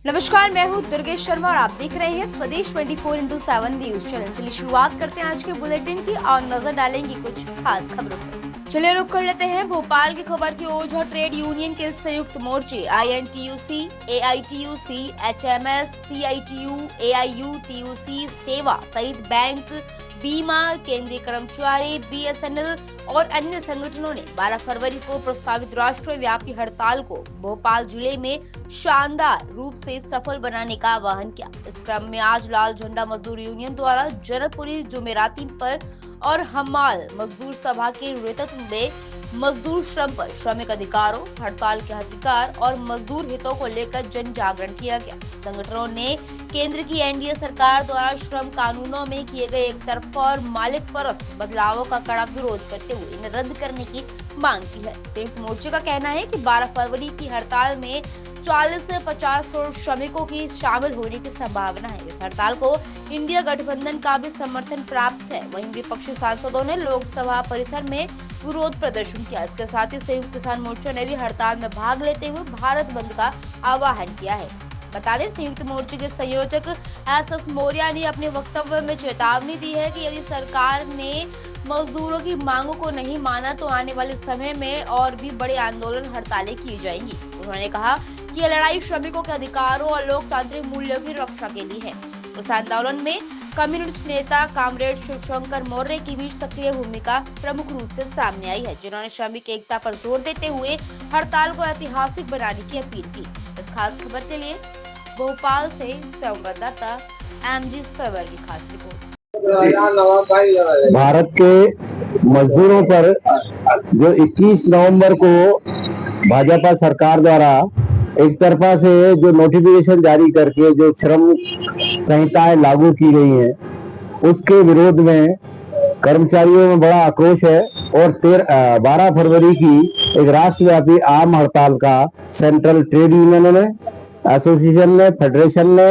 नमस्कार, मैं हूँ दुर्गेश शर्मा और आप देख रहे हैं स्वदेश 24x7 न्यूज चैनल। चलिए शुरुआत करते हैं आज के बुलेटिन की और नजर डालेंगे कुछ खास खबरों पर। चलिए रुक कर लेते हैं भोपाल की खबर की ओर, जहां ट्रेड यूनियन के संयुक्त मोर्चे INTUC, AITUC, HMS, CITU, AIU, TUC, सेवा सहित बैंक, बीमा, केंद्रीय कर्मचारी, BSNL और अन्य संगठनों ने 12 फरवरी को प्रस्तावित राष्ट्रव्यापी हड़ताल को भोपाल जिले में शानदार रूप से सफल बनाने का आह्वान किया। इस क्रम में आज लाल झंडा मजदूर यूनियन द्वारा जनकपुरी जुमेराती पर और हमाल मजदूर सभा के नेतृत्व में मजदूर श्रम पर श्रमिक अधिकारों, हड़ताल के अधिकार और मजदूर हितों को लेकर जन जागरण किया गया। संगठनों ने केंद्र की NDA सरकार द्वारा श्रम कानूनों में किए गए एक तरफा और मालिक परस्त बदलावों का कड़ा विरोध करते हुए इन्हें रद्द करने की मांग की है। संयुक्त मोर्चे का कहना है कि 12 फरवरी की हड़ताल में 40 से 50 करोड़ श्रमिकों की शामिल होने की संभावना है। इस हड़ताल को इंडिया गठबंधन का भी समर्थन प्राप्त है। वहीं विपक्षी सांसदों ने लोकसभा परिसर में विरोध प्रदर्शन किया। इसके साथ ही संयुक्त किसान मोर्चा ने भी हड़ताल में भाग लेते हुए भारत बंद का आह्वान किया है। बता दें, संयुक्त मोर्चे के संयोजक SS मौर्य ने अपने वक्तव्य में चेतावनी दी है कि यदि सरकार ने मजदूरों की मांगों को नहीं माना तो आने वाले समय में और भी बड़े आंदोलन हड़तालें की जाएंगी। उन्होंने कहा कि यह लड़ाई श्रमिकों के अधिकारों और लोकतांत्रिक मूल्यों की रक्षा के लिए है। इस आंदोलन में कम्युनिस्ट नेता कामरेड शिवशंकर मौर्य की भी सक्रिय भूमिका प्रमुख रूप से सामने आई है, जिन्होंने श्रमिक एकता पर जोर देते हुए हड़ताल को ऐतिहासिक बनाने की अपील की। इस खास खबर के लिए भोपाल से संवाददाता MG सवर की खास रिपोर्ट। भारत के मजदूरों पर जो 21 नवंबर को भाजपा सरकार द्वारा एक तरफा से जो नोटिफिकेशन जारी करके जो श्रम संहिताएं लागू की गई हैं, उसके विरोध में कर्मचारियों में बड़ा आक्रोश है और 12 फरवरी की एक राष्ट्रव्यापी आम हड़ताल का सेंट्रल ट्रेड यूनियन ने, एसोसिएशन ने, फेडरेशन ने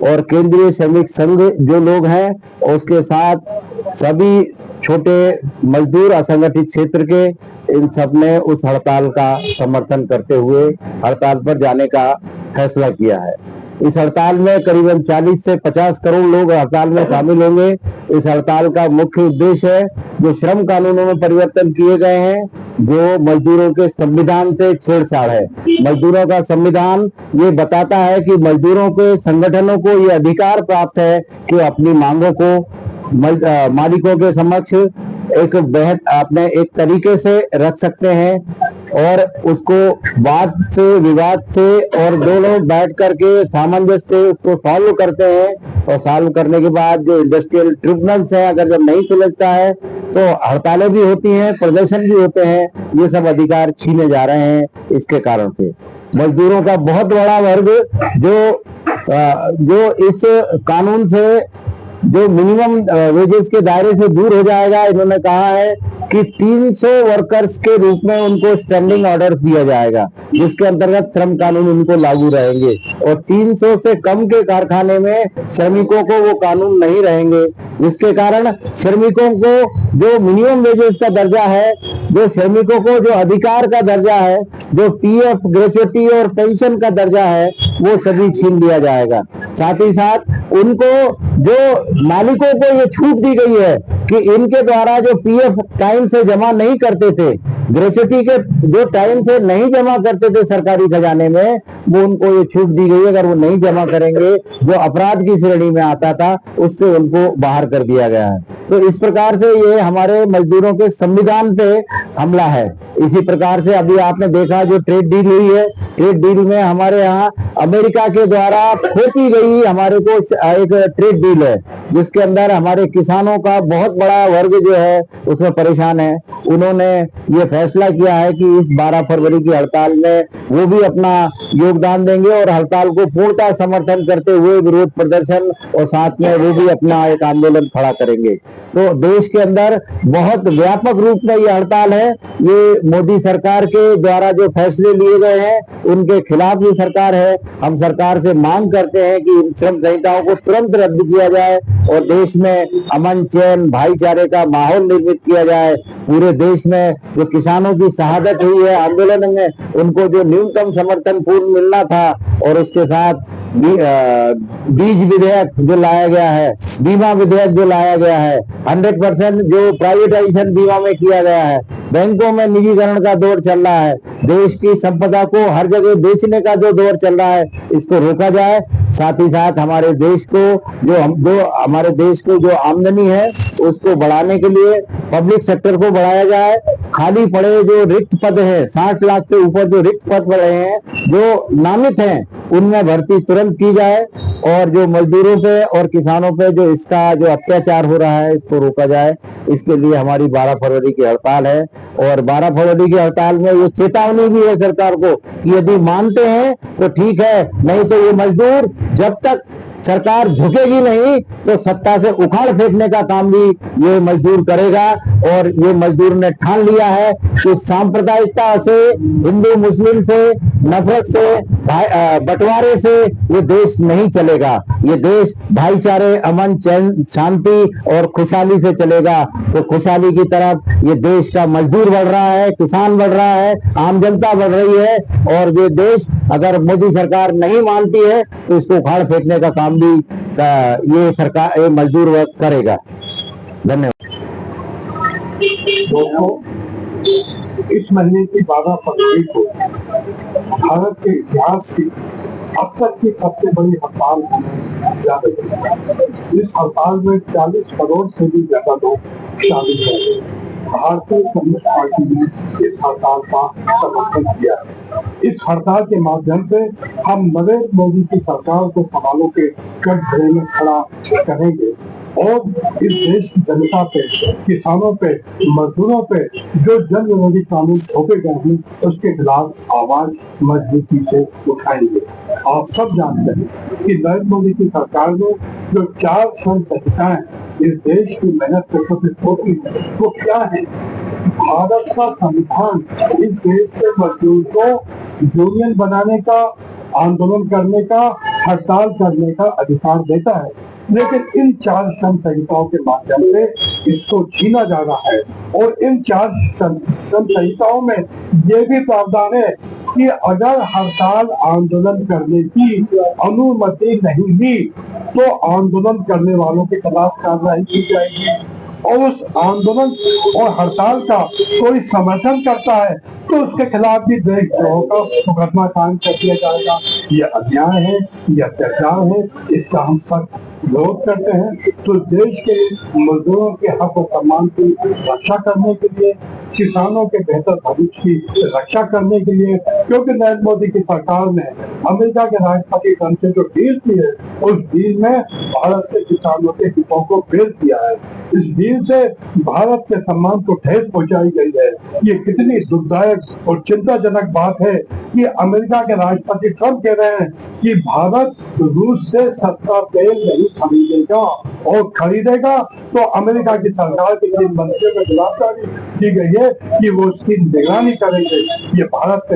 और केंद्रीय श्रमिक संघ जो लोग हैं, उसके साथ सभी छोटे मजदूर असंगठित क्षेत्र के, इन सब ने उस हड़ताल का समर्थन करते हुए हड़ताल पर जाने का फैसला किया है। इस हड़ताल में करीबन 40 से 50 करोड़ लोग हड़ताल में शामिल होंगे। इस हड़ताल का मुख्य उद्देश्य है जो श्रम कानूनों में परिवर्तन किए गए हैं, जो मजदूरों के संविधान से छेड़छाड़ है। मजदूरों का संविधान ये बताता है कि मजदूरों के संगठनों को ये अधिकार प्राप्त है कि अपनी मांगों को मालिकों के समक्ष एक अपने एक तरीके से रख सकते हैं और उसको वाद से, विवाद से और दोनों बैठ करके सामंजस्य से उसको सॉल्व करते हैं। और सॉल्व करने के बाद जो इंडस्ट्रियल ट्रिब्यूनल्स है, अगर जब नहीं सुलझता है तो हड़तालें भी होती हैं, प्रदर्शन भी होते हैं। ये सब अधिकार छीने जा रहे हैं। इसके कारण से मजदूरों का बहुत बड़ा वर्ग जो इस कानून से जो मिनिमम वेजेस के दायरे से दूर हो जाएगा। इन्होंने कहा है कि 300 वर्कर्स के रूप में उनको स्टैंडिंग ऑर्डर दिया जाएगा, जिसके अंतर्गत श्रम कानून उनको लागू रहेंगे और 300 से कम के कारखाने में श्रमिकों को वो कानून नहीं रहेंगे, जिसके कारण श्रमिकों को जो मिनिमम वेजेस का दर्जा है, जो श्रमिकों को जो अधिकार का दर्जा है, जो PF, ग्रेच्युटी और पेंशन का दर्जा है, वो सभी छीन लिया जाएगा। साथ ही साथ उनको जो मालिकों को ये छूट दी गई है कि इनके द्वारा जो PF टाइम से जमा नहीं करते थे, ग्रेच्युटी के जो टाइम से नहीं जमा करते थे सरकारी खजाने में, वो उनको ये छूट दी गई है। अगर वो नहीं जमा करेंगे, जो अपराध की श्रेणी में आता था, उससे उनको बाहर कर दिया गया है। तो इस प्रकार से ये हमारे मजदूरों के संविधान पे हमला है। इसी प्रकार से अभी आपने देखा जो ट्रेड डील हुई है, ट्रेड डील में हमारे यहाँ अमेरिका के द्वारा थोपी गई हमारे को एक ट्रेड डील है, जिसके अंदर हमारे किसानों का बहुत बड़ा वर्ग जो है उसमें परेशान है। उन्होंने ये फैसला किया है कि इस 12 फरवरी की हड़ताल में वो भी अपना योगदान देंगे और हड़ताल को पूर्णतः समर्थन करते हुए विरोध प्रदर्शन और साथ में वो भी अपना एक आंदोलन खड़ा करेंगे। तो देश के अंदर बहुत व्यापक रूप में ये हड़ताल है। ये मोदी सरकार के द्वारा जो फैसले लिए गए हैं उनके खिलाफ ये सरकार है। हम सरकार से मांग करते हैं कि इन श्रम संहिताओं को तुरंत रद्द किया जाए और देश में अमन, चैन, भाईचारे का माहौल निर्मित किया जाए। पूरे देश में जो किसानों की शहादत हुई है आंदोलन में, उनको जो न्यूनतम समर्थन पूर्ण मिलना था और उसके साथ बीज विधेयक जो लाया गया है, बीमा विधेयक जो लाया गया है, 100% जो प्राइवेटाइजेशन बीमा में किया गया है, बैंकों में निजीकरण का दौर चल रहा है, देश की संपदा को हर जगह बेचने का जो दौर चल रहा है, इसको रोका जाए। साथ ही साथ हमारे देश को जो आमदनी है उसको बढ़ाने के लिए पब्लिक सेक्टर को बढ़ाया जाए। खाली पड़े जो रिक्त पद है, 60 लाख से ऊपर जो रिक्त पद पड़े हैं, जो नामित हैं, उनमें भर्ती तुरंत की जाए और जो मजदूरों पे और किसानों पे जो इसका जो अत्याचार हो रहा है इसको रोका जाए। इसके लिए हमारी 12 फरवरी की हड़ताल है और 12 फरवरी की हड़ताल में ये चेतावनी भी है सरकार को कि यदि मानते हैं तो ठीक है, नहीं तो ये मजदूर जब तक सरकार झुकेगी नहीं तो सत्ता से उखाड़ फेंकने का काम भी ये मजदूर करेगा। और ये मजदूर ने ठान लिया है कि सांप्रदायिकता से, हिंदू मुस्लिम से, नफरत से, बंटवारे से ये देश नहीं चलेगा। ये देश भाईचारे, अमन, चैन, शांति और खुशहाली से चलेगा। तो खुशहाली की तरफ ये देश का मजदूर बढ़ रहा है, किसान बढ़ रहा है, आम जनता बढ़ रही है। और ये देश अगर मोदी सरकार नहीं मानती है तो इसको उखाड़ फेंकने का काम भी ये मजदूर वर्ग करेगा। धन्यवाद। दोस्तों, इस महीने की 12 फरवरी को भारत के इतिहास की अब तक की सबसे बड़ी हड़ताल होने जा रही है। इस हड़ताल में 40 करोड़ से भी ज्यादा लोग शामिल हैं। भारतीय कम्युनिस्ट पार्टी ने इस हड़ताल का समर्थन किया है। इस हड़ताल के माध्यम से हम नरेंद्र मोदी की सरकार को सवालों के कटघरे में खड़ा करेंगे और इस देश की जनता पे, किसानों पे, मजदूरों पे जो जन विरोधी कानून थोपे गए हैं उसके खिलाफ आवाज मजबूती से उठाएंगे। आप सब जानते हैं कि नरेंद्र मोदी की सरकार ने जो 4 श्रम संहिताएं इस देश की मेहनत को थोपी है वो क्या है? भारत का संविधान इस देश के मजदूर को यूनियन बनाने का, आंदोलन करने का, हड़ताल करने का अधिकार देता है, लेकिन इन 4 श्रम संहिताओं के माध्यम से इसको छीना जा रहा है। और इन 4 श्रम संहिताओं में ये भी प्रावधान है कि अगर हड़ताल आंदोलन करने की अनुमति नहीं दी तो आंदोलन करने वालों के खिलाफ कार्रवाई की जाएगी और उस आंदोलन और हड़ताल का कोई समर्थन करता है तो उसके खिलाफ भी देशद्रोह का मुकदमा कायम कर दिया जाएगा। ये अन्याय है, ये अत्याचार है, इसका हम सख्त विरोध करते हैं। तो देश के मजदूरों के हक और सम्मान की रक्षा करने के लिए, किसानों के बेहतर भविष्य की रक्षा करने के लिए, क्योंकि नरेंद्र मोदी की सरकार ने अमेरिका के राष्ट्रपति ट्रंप से जो डील की है उस डील में भारत के किसानों के हितों को फेल किया है। इस डील से भारत के सम्मान को ठेस पहुंचाई गई है। ये कितनी दुखदायक और चिंताजनक बात है कि अमेरिका के राष्ट्रपति ट्रंप कह रहे हैं कि भारत रूस से सस्ता तेल नहीं खरीदेगा और खरीदेगा तो अमेरिका की सरकार के जिन मंत्रियों को गिरफ्तारी की गई है कि वो उसकी निगरानी करेंगे। ये भारत के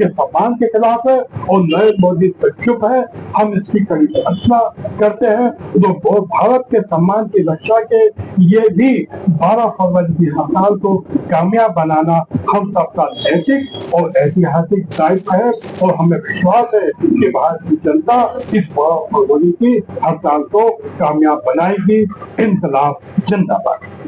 सम्मान के खिलाफ है और नरेंद्र मोदी पर चुप है। हम इसकी कड़ी भर्त्सना करते हैं। तो भारत के सम्मान की रक्षा के ये भी 12 फरवरी की हड़ताल को कामयाब बनाना हम सबका नैतिक और ऐतिहासिक दायित्व है और हमें विश्वास है कि भारत की जनता इस 12 फरवरी की हड़ताल को कामयाब बनाएगी। इंकलाब जिंदाबाद।